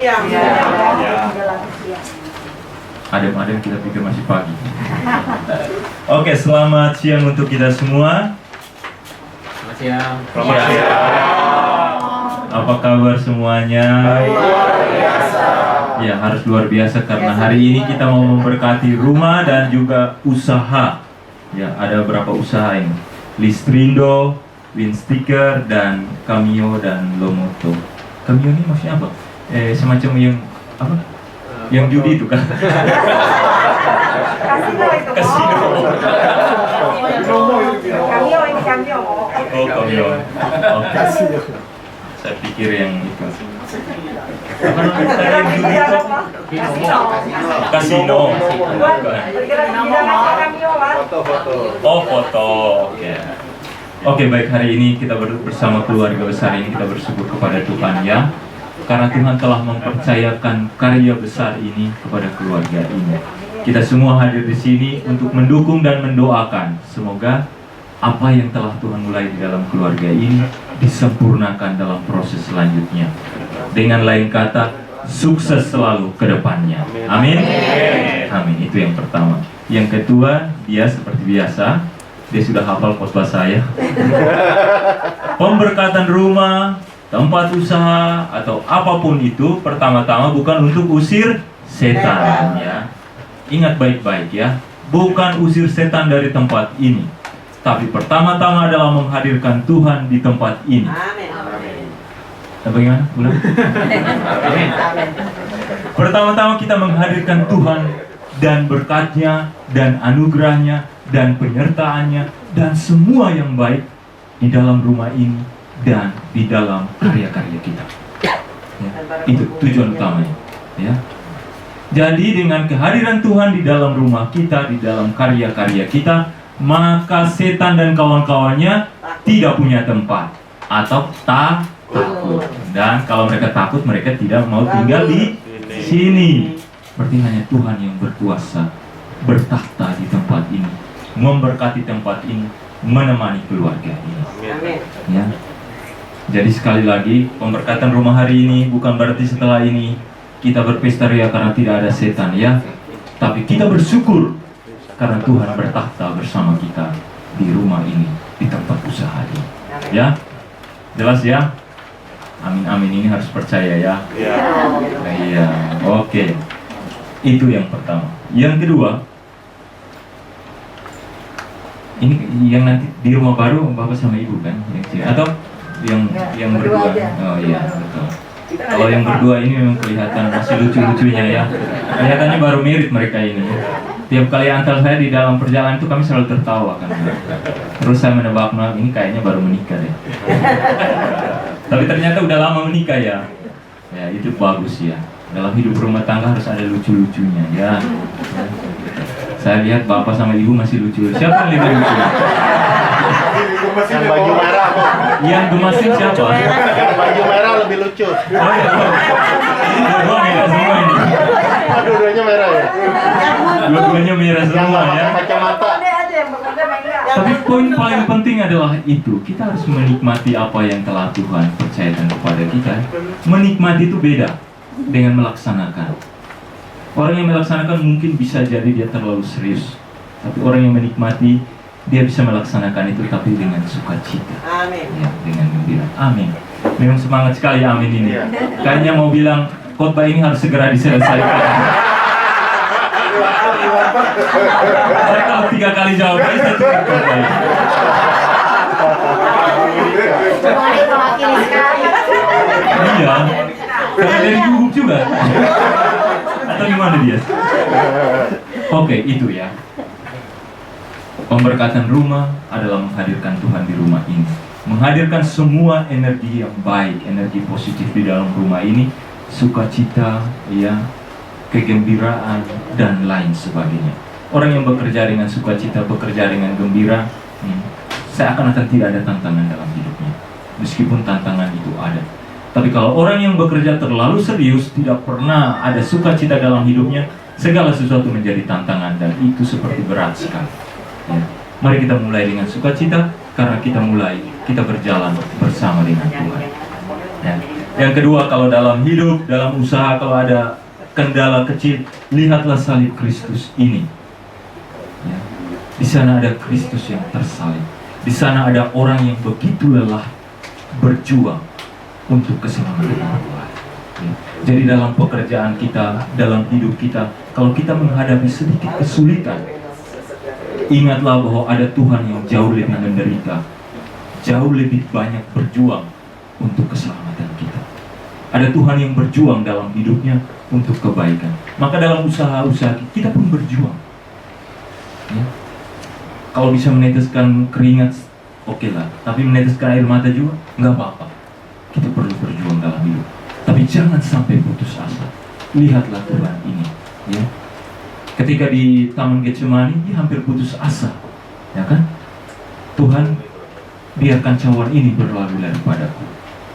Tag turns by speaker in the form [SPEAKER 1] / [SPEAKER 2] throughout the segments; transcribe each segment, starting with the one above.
[SPEAKER 1] Ya.
[SPEAKER 2] Adem-adem kita pikir masih pagi. Oke, selamat siang untuk kita semua.
[SPEAKER 3] Selamat siang.
[SPEAKER 2] Selamat siang. Apa kabar semuanya?
[SPEAKER 1] Luar biasa.
[SPEAKER 2] Ya, harus luar biasa karena hari ini kita mau memberkati rumah dan juga usaha. Ya, ada beberapa usaha ini. Listrindo, Winsticker, dan Cameo dan Lomoto. Cameo ini maksudnya apa? Semacam yang apa? Yang judi itu kan?
[SPEAKER 1] Kasino itu.
[SPEAKER 2] Kasino.
[SPEAKER 1] Cameo ini cameo.
[SPEAKER 2] Oh, Cameo. Oke. Saya pikir yang itu. Apa namanya? Yang judi itu? Kasino. Oh, foto. Oke. Oke, baik, hari ini kita bersama keluarga besar ini kita bersyukur kepada Tuhan ya. Karena Tuhan telah mempercayakan karya besar ini kepada keluarga ini. Kita semua hadir di sini untuk mendukung dan mendoakan. Semoga apa yang telah Tuhan mulai di dalam keluarga ini disempurnakan dalam proses selanjutnya. Dengan lain kata, sukses selalu ke depannya. Amin. Amin. Itu yang pertama. Yang kedua, dia seperti biasa, dia sudah hafal khotbah saya. Pemberkatan rumah, tempat usaha, atau apapun itu, pertama-tama bukan untuk usir setan ya. Ingat baik-baik ya, bukan usir setan dari tempat ini, tapi pertama-tama adalah menghadirkan Tuhan di tempat ini.
[SPEAKER 1] Amin.
[SPEAKER 2] Bagaimana? Ulang. Amin. Pertama-tama kita menghadirkan Tuhan dan berkatnya, dan anugerahnya, dan penyertaannya, dan semua yang baik di dalam rumah ini dan di dalam karya-karya kita. Ya, itu tujuan utamanya. Ya. Jadi dengan kehadiran Tuhan di dalam rumah kita, di dalam karya-karya kita, maka setan dan kawan-kawannya tidak punya tempat atau takut. Dan kalau mereka takut, mereka tidak mau tinggal di sini. Berarti hanya Tuhan yang berkuasa, bertakhta di tempat ini, memberkati tempat ini, menemani keluarga ini. Ya. Jadi sekali lagi, pemberkatan rumah hari ini bukan berarti setelah ini kita berpesta ria karena tidak ada setan ya. Tapi kita bersyukur karena Tuhan bertakhta bersama kita di rumah ini, di tempat usaha ini. Ya, jelas ya? Amin amin, ini harus percaya ya. Iya, oke. Itu yang pertama. Yang kedua, ini yang nanti di rumah baru bapak sama ibu kan, atau yang berdua? Oh iya betul. Kalau yang berdua ini memang kelihatan masih lucu-lucunya ya. Kelihatannya baru mirip mereka ini. Tiap kali antar saya di dalam perjalanan itu kami selalu tertawa kan. Terus saya menebak, ini kayaknya baru menikah deh. Tapi ternyata udah lama menikah ya. Ya itu bagus ya. Dalam hidup rumah tangga harus ada lucu-lucunya ya. Saya lihat bapak sama ibu masih lucu. Siapa yang lebih lucu?
[SPEAKER 4] Yang baju merah kok.
[SPEAKER 2] Yang gemasin siapa?
[SPEAKER 4] Yang baju merah lebih lucu.
[SPEAKER 2] Oh iya. Ini dua merah semua ini.
[SPEAKER 4] Dua-duanya merah ya.
[SPEAKER 2] Dua-duanya merah
[SPEAKER 4] Yang
[SPEAKER 2] semua ya.
[SPEAKER 4] pakai kacamata.
[SPEAKER 2] Tapi poin paling penting adalah itu, kita harus menikmati apa yang telah Tuhan percayakan kepada kita. Menikmati itu beda dengan melaksanakan. Orang yang melaksanakan mungkin bisa jadi dia terlalu serius, tapi orang yang menikmati, dia bisa melaksanakan itu tapi dengan sukacita.
[SPEAKER 1] Amin.
[SPEAKER 2] Ya, dengan gembira. Amin. Memang semangat sekali amin ini. Kayaknya mau bilang khotbah ini harus segera diselesaikan. Saya kalau 3 kali jawab saya cukup khotbah ini. Iya. Karena dari gugup juga. Atau gimana dia? Oke, itu ya. Pemberkatan rumah adalah menghadirkan Tuhan di rumah ini, menghadirkan semua energi yang baik, energi positif di dalam rumah ini, sukacita, ya, kegembiraan dan lain sebagainya. Orang yang bekerja dengan sukacita, bekerja dengan gembira, seakan-akan tidak ada tantangan dalam hidupnya, meskipun tantangan itu ada. Tapi kalau orang yang bekerja terlalu serius, tidak pernah ada sukacita dalam hidupnya, segala sesuatu menjadi tantangan dan itu seperti berat sekali. Ya. Mari kita mulai dengan sukacita karena kita berjalan bersama dengan Tuhan. Ya. Yang kedua, kalau dalam hidup, dalam usaha, kalau ada kendala kecil, lihatlah salib Kristus ini. Ya. Di sana ada Kristus yang tersalib. Di sana ada orang yang begitu lelah berjuang untuk keselamatan orang lain. Ya. Jadi dalam pekerjaan kita, dalam hidup kita, kalau kita menghadapi sedikit kesulitan, ingatlah bahwa ada Tuhan yang jauh lebih menderita, jauh lebih banyak berjuang untuk keselamatan kita. Ada Tuhan yang berjuang dalam hidupnya untuk kebaikan. Maka dalam usaha-usaha kita pun berjuang. Ya. Kalau bisa meneteskan keringat, oke lah. Tapi meneteskan air mata juga, nggak apa-apa. Kita perlu berjuang dalam hidup. Tapi jangan sampai putus asa. Lihatlah Tuhan ini. Ya. Ketika di Taman Getsemani, dia hampir putus asa. Ya kan? Tuhan, biarkan cawan ini berlalu daripadaku.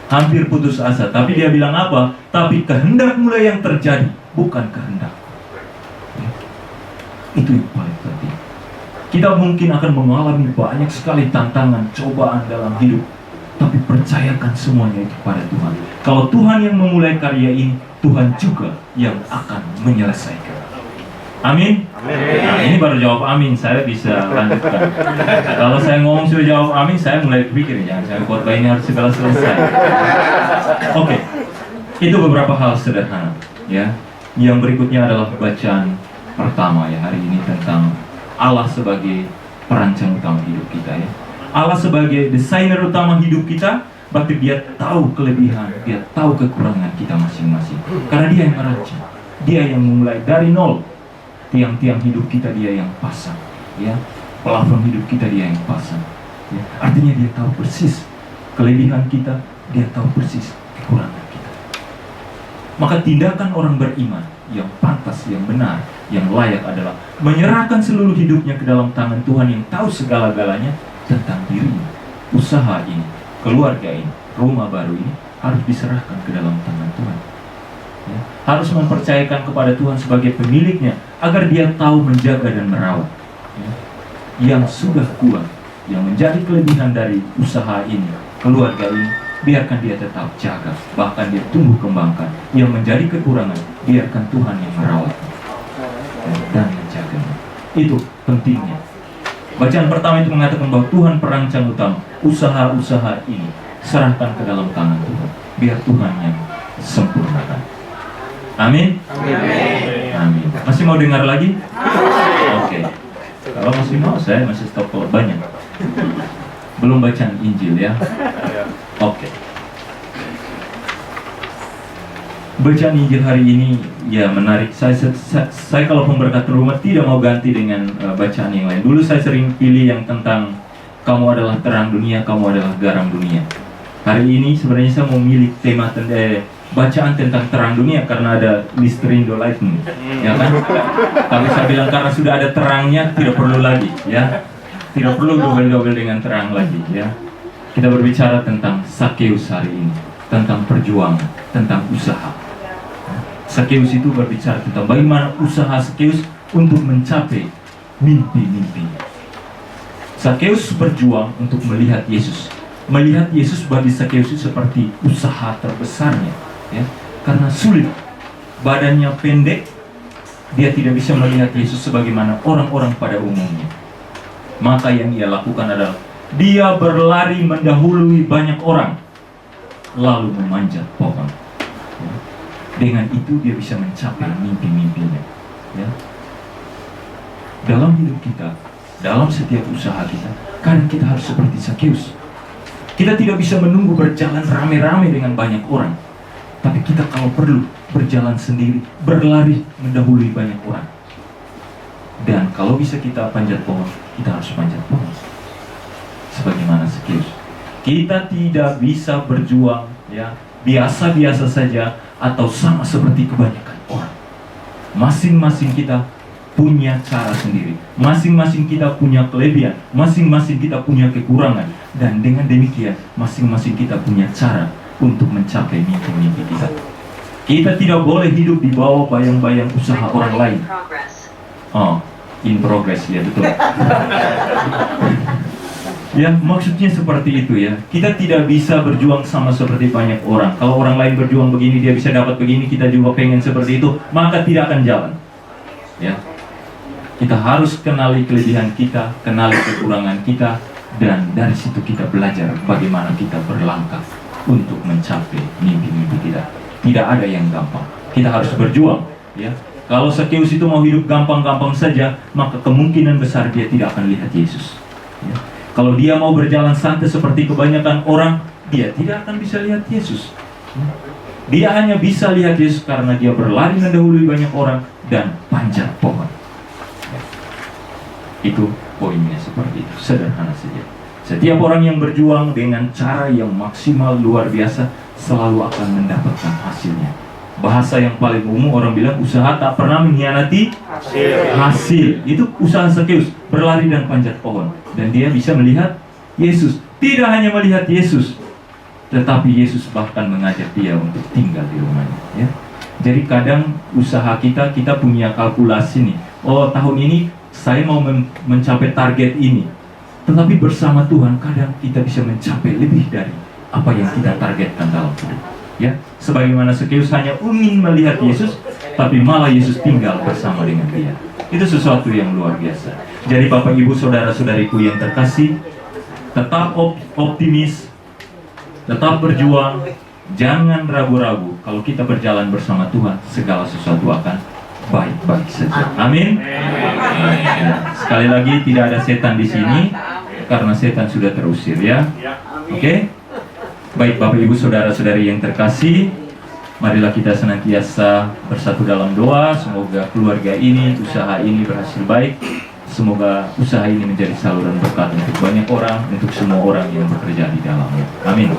[SPEAKER 2] Hampir putus asa, tapi dia bilang apa? Tapi kehendakmu lah yang terjadi, bukan kehendakku. Ya. Itu yang paling penting. Kita mungkin akan mengalami banyak sekali tantangan, cobaan dalam hidup, tapi percayakan semuanya itu pada Tuhan. Kalau Tuhan yang memulai karya ini, Tuhan juga yang akan menyelesaikan. Amin? Nah, ini baru jawab amin, saya bisa lanjutkan. Kalau saya ngomong sudah jawab amin, saya mulai berpikir, jangan saya khotbah ini harus segala selesai. Oke, itu beberapa hal sederhana. Ya, yang berikutnya adalah bacaan pertama ya hari ini tentang Allah sebagai perancang utama hidup kita ya. Allah sebagai desainer utama hidup kita, berarti dia tahu kelebihan, dia tahu kekurangan kita masing-masing. Karena dia yang merancang, dia yang memulai dari nol. Tiang-tiang hidup kita dia yang pasang, ya. Plafon hidup kita dia yang pasang. Ya. Artinya dia tahu persis kelebihan kita, dia tahu persis kekurangan kita. Maka tindakan orang beriman yang pantas, yang benar, yang layak adalah menyerahkan seluruh hidupnya ke dalam tangan Tuhan yang tahu segala-galanya tentang dirinya. Usaha ini, keluarga ini, rumah baru ini harus diserahkan ke dalam tangan Tuhan. Ya, harus mempercayakan kepada Tuhan sebagai pemiliknya agar dia tahu menjaga dan merawat. Ya, yang sudah kuat, yang menjadi kelebihan dari usaha ini, keluarga ini, biarkan dia tetap jaga, bahkan dia tumbuh kembangkan. Yang menjadi kekurangan, biarkan Tuhan yang merawat dan menjaganya. Itu pentingnya. Bacaan pertama itu mengatakan bahwa Tuhan perancang utama. Usaha-usaha ini serahkan ke dalam tangan Tuhan, biar Tuhan yang sempurnakan. Amin? Amin. Masih mau dengar lagi? Oke. Kalau masih mau, saya masih stop kalau banyak. Belum bacaan Injil ya? Oke. Bacaan Injil hari ini ya menarik. Saya kalau pemberkatan rumah tidak mau ganti dengan bacaan yang lain. Dulu saya sering pilih yang tentang kamu adalah terang dunia, kamu adalah garam dunia. Hari ini sebenarnya saya mau milih tema bacaan tentang terang dunia karena ada Listerine Lightning, ya kan? Tapi saya bilang karena sudah ada terangnya tidak perlu lagi, ya. Tidak perlu double-double dengan terang lagi, ya. Kita berbicara tentang Sakeus hari ini, tentang perjuangan, tentang usaha. Sakeus itu berbicara tentang bagaimana usaha Sakeus untuk mencapai mimpi-mimpinya. Sakeus berjuang untuk melihat Yesus. Melihat Yesus bagi Sakeus itu seperti usaha terbesarnya, ya. Karena sulit, badannya pendek, dia tidak bisa melihat Yesus sebagaimana orang-orang pada umumnya. Maka yang ia lakukan adalah dia berlari mendahului banyak orang, lalu memanjat pohon. Ya. Dengan itu dia bisa mencapai mimpi-mimpinya. Ya. Dalam hidup kita, dalam setiap usaha kita, kadang kita harus seperti Sakeus. Kita tidak bisa menunggu berjalan rame-rame dengan banyak orang. Tapi kita kalau perlu berjalan sendiri, berlari mendahului banyak orang. Dan kalau bisa kita panjat pohon, kita harus panjat pohon. Sebagaimana Sakeus. Kita tidak bisa berjuang ya biasa-biasa saja atau sama seperti kebanyakan orang. Masing-masing kita punya cara sendiri. Masing-masing kita punya kelebihan. Masing-masing kita punya kekurangan. Dan dengan demikian, masing-masing kita punya cara untuk mencapai mimpi-mimpi kita. Kita tidak boleh hidup di bawah bayang-bayang usaha orang lain. Oh, in progress, ya betul. Ya, maksudnya seperti itu ya. Kita tidak bisa berjuang sama seperti banyak orang. Kalau orang lain berjuang begini, dia bisa dapat begini, kita juga pengen seperti itu, maka tidak akan jalan. Ya. Kita harus kenali kelebihan kita, kenali kekurangan kita, dan dari situ kita belajar bagaimana kita berlangkah untuk mencapai mimpi-mimpi kita. Tidak ada yang gampang. Kita harus berjuang, ya. Kalau Sakeus itu mau hidup gampang-gampang saja, maka kemungkinan besar dia tidak akan lihat Yesus. Ya. Kalau dia mau berjalan santai seperti kebanyakan orang, dia tidak akan bisa lihat Yesus. Dia hanya bisa lihat Yesus karena dia berlari mendahului banyak orang dan panjat pohon. Itu poinnya seperti itu, sederhana saja. Setiap orang yang berjuang dengan cara yang maksimal luar biasa selalu akan mendapatkan hasilnya. Bahasa yang paling umum orang bilang usaha tak pernah mengkhianati hasil. Itu usaha Sakeus, berlari dan panjat pohon. Dan dia bisa melihat Yesus. Tidak hanya melihat Yesus, tetapi Yesus bahkan mengajak dia untuk tinggal di rumahnya, ya. Jadi kadang usaha kita punya kalkulasi nih. Oh, tahun ini saya mau mencapai target ini. Tetapi bersama Tuhan kadang kita bisa mencapai lebih dari apa yang kita targetkan dalam hidup. Ya, sebagaimana Sakeus hanya ingin melihat Yesus, tapi malah Yesus tinggal bersama dengan dia. Itu sesuatu yang luar biasa. Jadi Bapak Ibu Saudara-saudariku yang terkasih, tetap optimis, tetap berjuang, jangan ragu-ragu. Kalau kita berjalan bersama Tuhan, segala sesuatu akan baik-baik saja. Amin. Ya, sekali lagi tidak ada setan di sini karena setan sudah terusir, ya. Oke. Baik Bapak Ibu Saudara-saudari yang terkasih, marilah kita senantiasa bersatu dalam doa. Semoga keluarga ini, usaha ini berhasil baik. Semoga usaha ini menjadi saluran berkat untuk banyak orang, untuk semua orang yang bekerja di dalamnya. Amin.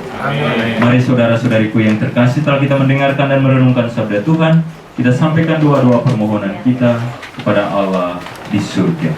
[SPEAKER 2] Mari saudara-saudariku yang terkasih, setelah kita mendengarkan dan merenungkan sabda Tuhan, kita sampaikan doa-doa permohonan kita kepada Allah di surga.